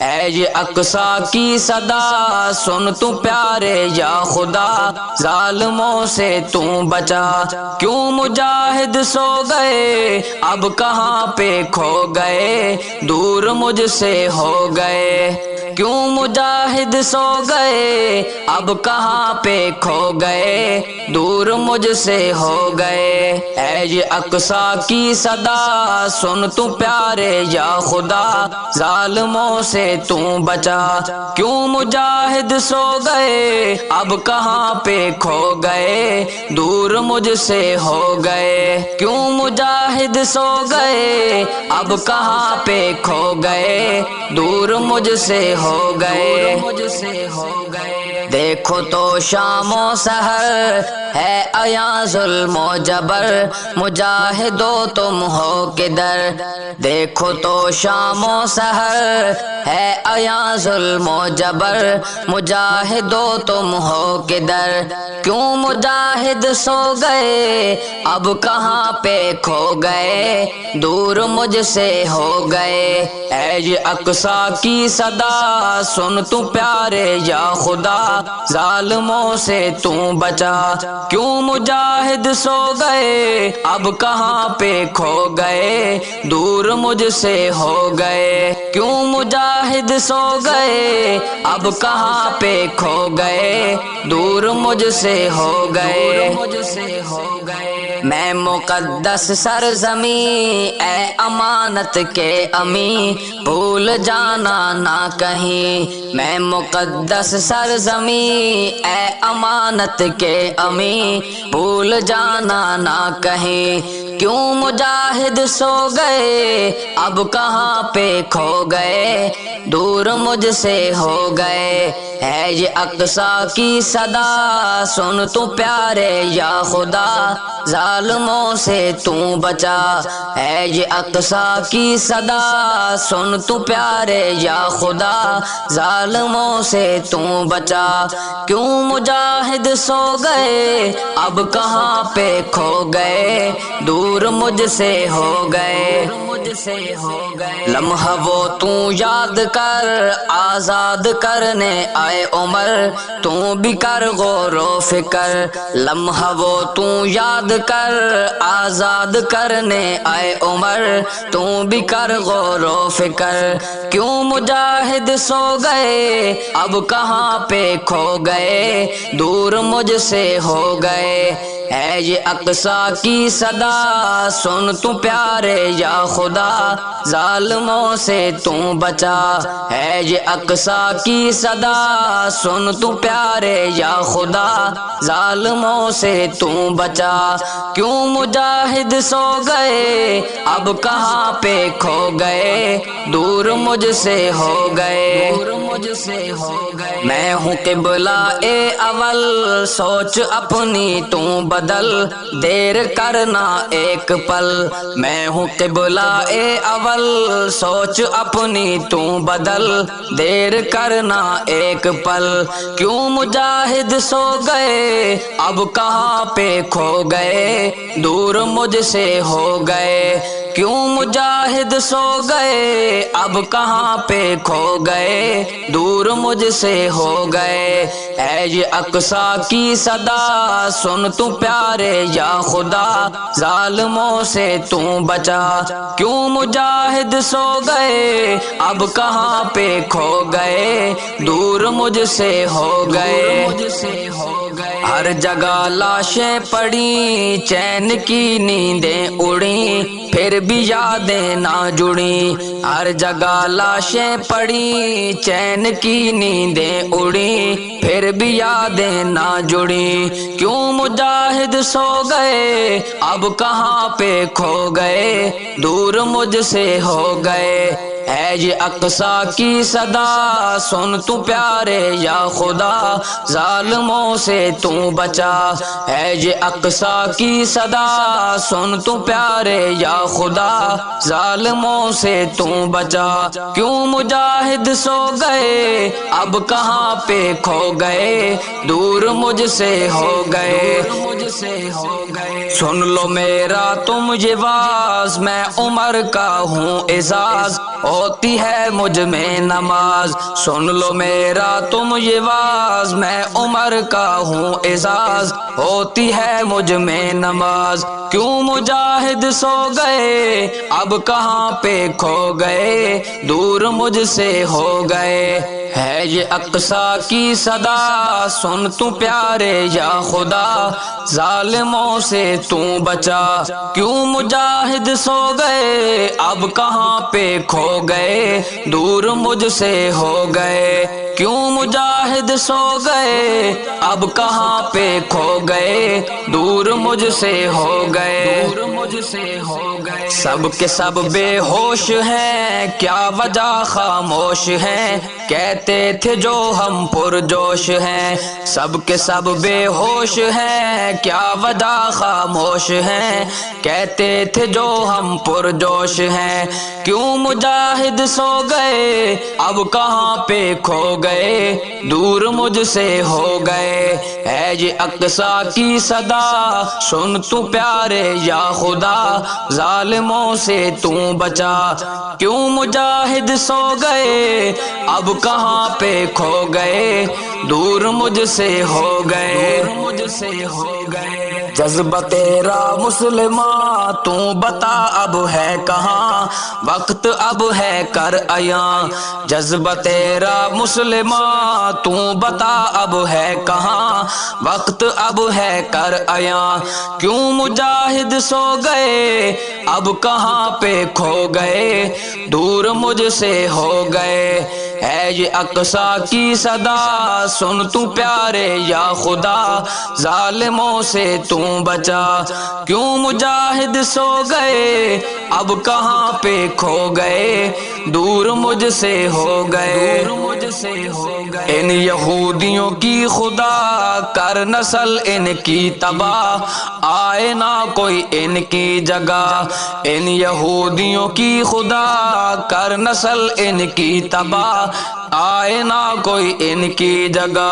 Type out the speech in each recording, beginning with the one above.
اے یہ اقصیٰ کی صدا سن تو پیارے یا خدا، ظالموں سے تو بچا، کیوں مجاہد سو گئے اب کہاں پہ کھو گئے، دور مجھ سے ہو گئے، کیوں مجاہد سو گئے اب کہاں پہ کھو گئے، دور مجھ سے ہو گئے، اے یہ اقصیٰ کی صدا سن تو پیارے یا خدا، ظالموں سے تو بچا، کیوں مجاہد سو گئے اب کہاں پہ کھو گئے، دور مجھ سے ہو گئے، کیوں مجاہد سو گئے اب کہاں پہ کھو گئے، دور مجھ سے ہو گئے، دیکھو تو شام و سحر ہے عیاں ظلم و جبر، مجاہدو تم ہو کدھر، دیکھو تو شام و سحر ہے عیاں ظلم و جبر، مجاہدو تم ہو کدھر، کیوں مجاہد سو گئے اب کہاں پہ کھو گئے، دور مجھ سے ہو گئے، اے یہ اقصیٰ کی صدا سن تو پیارے یا خدا، ظالموں سے تو بچا، کیوں مجاہد سو گئے اب کہاں پہ کھو گئے، دور مجھ سے ہو گئے، کیوں مجاہد سو گئے اب کہاں پہ کھو گئے، دور مجھ سے ہو گئے، میں مقدس سرزمین اے امانت کے امی، بھول جانا نہ کہیں، میں مقدس سرزمین اے امانت کے امی، بھول جانا نہ کہیں، کیوں مجاہد سو گئے اب کہاں پہ کھو گئے، دور مجھ سے ہو گئے، ہے یہ اقصیٰ کی صدا سن تو پیارے یا خدا، ظالموں سے تو بچا، ہے یہ اقصیٰ کی صدا سن تو پیارے یا خدا، ظالموں سے تو بچا، کیوں مجاہد سو گئے اب کہاں پہ کھو گئے، دور مجھ سے ہو گئے، لمحہ وہ تو یاد کر آزاد کرنے آئے عمر، تو بھی کر غور و فکر، لمحہ وہ تو یاد کر آزاد کرنے آئے عمر، تو بھی کر غور و فکر، کیوں مجاہد سو گئے اب کہاں پہ کھو گئے، دور مجھ سے ہو گئے، ہے یہ اقصیٰ کی صدا سن تو پیارے یا خدا، ظالموں سے تو بچا، ہے یہ اقصیٰ کی صدا سن تو پیارے یا خدا، ظالموں سے تو بچا، کیوں مجاہد سو گئے اب کہاں پہ کھو گئے، دور مجھ سے ہو گئے، میں ہوں قبلہ اے اول سوچ اپنی تو بدل، دیر کرنا ایک پل، میں ہوں قبلہ اے اول سوچ اپنی تو بدل، دیر کرنا ایک پل، کیوں مجاہد سو گئے اب کہاں پہ کھو گئے، دور مجھ سے ہو گئے، کیوں مجاہد سو گئے اب کہاں پہ کھو گئے، دور مجھ سے ہو گئے، اے یہ اقصیٰ کی صدا سن تو پیارے یا خدا، ظالموں سے تو بچا، کیوں مجاہد سو گئے اب کہاں پہ کھو گئے، دور مجھ سے ہو گئے، ہر جگہ لاشیں پڑی چین کی نیندیں اڑیں، پھر بھی یادیں نہ جڑیں، ہر جگہ لاشیں پڑی چین کی نیندیں اڑیں، پھر بھی یادیں نہ جڑیں، کیوں مجاہد سو گئے اب کہاں پہ کھو گئے، دور مجھ سے ہو گئے، ہے یہ اقصیٰ کی صدا سن تو پیارے یا خدا، ظالموں سے تو بچا، ہے یہ اقصیٰ کی صدا سن تو پیارے یا خدا، ظالموں سے تو بچا، کیوں مجاہد سو گئے اب کہاں پہ کھو گئے، دور مجھ سے ہو گئے، سن لو میرا تم یہ واز، میں عمر کا ہوں اعزاز، او ہوتی ہے مجھ میں نماز، سن لو میرا تم یہ واز، میں عمر کا ہوں اعزاز، ہوتی ہے مجھ میں نماز، کیوں مجاہد سو گئے اب کہاں پہ کھو گئے، دور مجھ سے ہو گئے، ہے یہ اقصیٰ کی صدا، سن تو پیارے یا خدا، ظالموں سے تو بچا، کیوں مجاہد سو گئے اب کہاں پہ کھو گئے، دور مجھ سے ہو گئے، کیوں مجاہد سو گئے اب کہاں پہ کھو گئے، دور مجھ سے ہو گئے، سب کے سب بے ہوش ہیں، کیا وجہ خاموش ہیں، کہتے تھے جو ہم پرجوش ہیں، سب کے سب بے ہوش ہیں، کیا وجہ خاموش ہیں، کہتے تھے جو ہم پرجوش ہیں، کیوں مجاہد سو گئے اب کہاں پہ کھو گئے، دور مجھ سے ہو گئے، ہے یہ اقصیٰ کی صدا، سن تو پیارے یا خدا، ظالموں سے تو بچا، کیوں مجاہد سو گئے اب کہاں پہ کھو گئے، دور مجھ سے ہو گئے، جذبہ تیرا مسلماں تو بتا اب ہے کہاں، وقت اب ہے کر عیاں، جذبہ تیرا مسلماں تو بتا اب ہے کہاں، وقت اب ہے کر عیاں، کیوں مجاہد سو گئے اب کہاں پہ کھو گئے، دور مجھ سے ہو گئے، ہے یہ اقصیٰ کی صدا، سن تو پیارے یا خدا، ظالموں سے تو بچا، کیوں مجاہد سو گئے اب کہاں پہ کھو گئے، دور مجھ سے ہو گئے، ان یہودیوں کی خدا کر نسل ان کی تباہ، آئے نہ کوئی ان کی جگہ، ان یہودیوں کی خدا کر نسل ان کی تباہ، آئے نہ کوئی ان کی جگہ،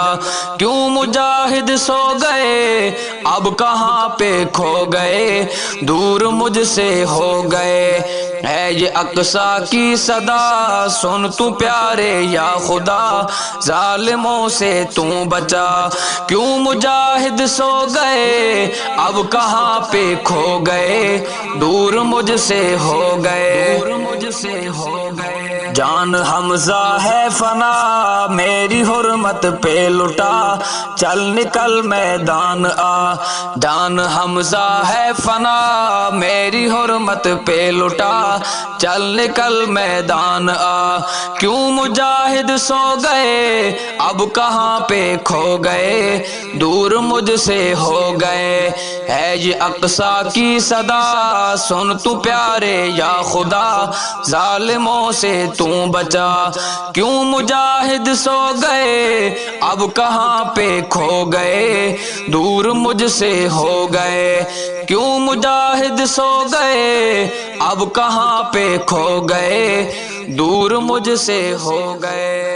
کیوں مجاہد سو گئے اب کہاں پہ کھو گئے، دور مجھ سے ہو گئے، ہے یہ اقصیٰ کی صدا، سن تو پیارے یا خدا، ظالموں سے تو بچا، کیوں مجاہد سو گئے اب کہاں پہ کھو گئے، دور مجھ سے ہو گئے، جان حمزہ ہے فنا میری حرمت پہ لٹا، چل نکل میدان آ، جان حمزہ ہے فنا میری حرمت پہ لٹا، چل نکل میدان آ، کیوں مجاہد سو گئے اب کہاں پہ کھو گئے، دور مجھ سے ہو گئے، ہے یہ اقصیٰ کی صدا، سن تو پیارے یا خدا، ظالموں سے تو بچا، کیوں مجاہد سو گئے اب کہاں پہ کھو گئے، دور مجھ سے ہو گئے، کیوں مجاہد سو گئے اب کہاں پہ کھو گئے، دور مجھ سے ہو گئے۔